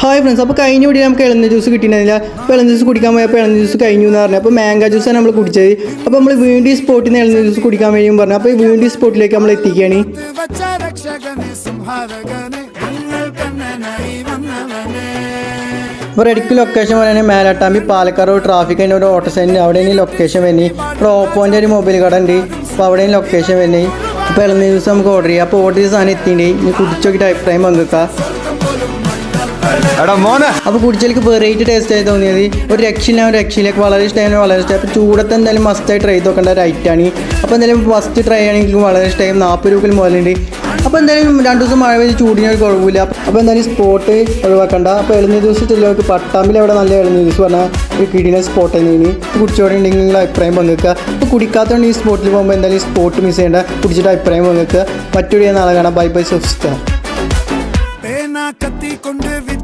Hi friends, അപ്പോൾ കഴിഞ്ഞ video നമുക്ക് ഇളനീർ ജ്യൂസ് കിട്ടിയിരുന്നില്ല. അപ്പോൾ ഇളനീർ ജ്യൂസ് കുടിക്കാൻ പോയപ്പോൾ ഇളനീർ ജ്യൂസ് കഴിഞ്ഞു എന്ന് പറഞ്ഞു. അപ്പോൾ മാംഗോ ജ്യൂസാണ് നമ്മൾ കുടിച്ചത്. അപ്പോൾ നമ്മൾ വീണ്ടും ഈ സ്പോട്ടിൽ നിന്ന് ഇളനീർ ജ്യൂസ് കുടിക്കാൻ വേണ്ടിയും പറഞ്ഞു. അപ്പോൾ വീണ്ടും ഈ സ്പോട്ടിലേക്ക് നമ്മൾ എത്തിക്കുകയാണ്. അപ്പോൾ റെഡിക്ക് ലൊക്കേഷൻ പറയുന്നത് മേലാട്ടാമ്പി പാലക്കാട് ട്രാഫിക് അതിൻ്റെ ഒരു ഓട്ടോ സ്റ്റാൻഡ് അവിടെയാണ് ലൊക്കേഷൻ വരുന്നത്. ഇവിടെ ഓപ്പോൻ്റെ ഒരു മൊബൈൽ കട ഉണ്ട്. അപ്പോൾ അവിടെയും ലൊക്കേഷൻ വരുന്നത്. അപ്പോൾ ഇളനീർ ജ്യൂസ് നമുക്ക് ഓർഡർ ചെയ്യാം. അപ്പോൾ ഓർഡർ ചെയ്ത സാധനം എത്തിയിട്ടുണ്ട്. ഇനി കുടിച്ച് നോക്കിയിട്ട് അഭിപ്രായം പങ്കുവെക്കാം. അപ്പോൾ കുടിച്ചേക്ക് വെറൈറ്റി ടേസ്റ്റ് ആയി തോന്നിയത്. ഒരു രക്ഷയിലേക്ക് വളരെ ഇഷ്ടമായി, വളരെ ഇഷ്ടമായി. അപ്പോൾ ചൂടത്ത് എന്തായാലും മസ്റ്റായി ട്രൈ ചെയ്ത് നോക്കേണ്ട ഒരു ഐറ്റാണ്. അപ്പോൾ എന്തായാലും ഫസ്റ്റ് ട്രൈ ആണെങ്കിൽ വളരെ ഇഷ്ടമായി. 40 രൂപയിൽ മുതലുണ്ട്. അപ്പോൾ എന്തായാലും 2 ദിവസം മഴ പെയ്ത് ചൂടിനൊരു കുഴപ്പമില്ല. അപ്പോൾ എന്തായാലും സ്പോട്ട് ഒഴിവാക്കണ്ട. അപ്പോൾ ഇളനീർ ജ്യൂസ് ചിലവർക്ക് പട്ടാമ്പിൽ അവിടെ നല്ല ഇളനീർ ജ്യൂസ് പറഞ്ഞാൽ ഒരു കിടിലൻ സ്പോട്ട് തന്നെയാണ്. കുടിച്ചോടെ ഉണ്ടെങ്കിൽ നിങ്ങൾ അഭിപ്രായം പങ്കുവെക്കുക. അപ്പോൾ കുടിക്കാത്തതുകൊണ്ട് ഈ സ്പോട്ടിൽ പോകുമ്പോൾ എന്തായാലും ഈ സ്പോട്ട് മിസ് ചെയ്യേണ്ട. കുടിച്ചിട്ട് അഭിപ്രായം പങ്കുവെക്കുക. മറ്റൊരു നാളെ കാണാം. Bye bye.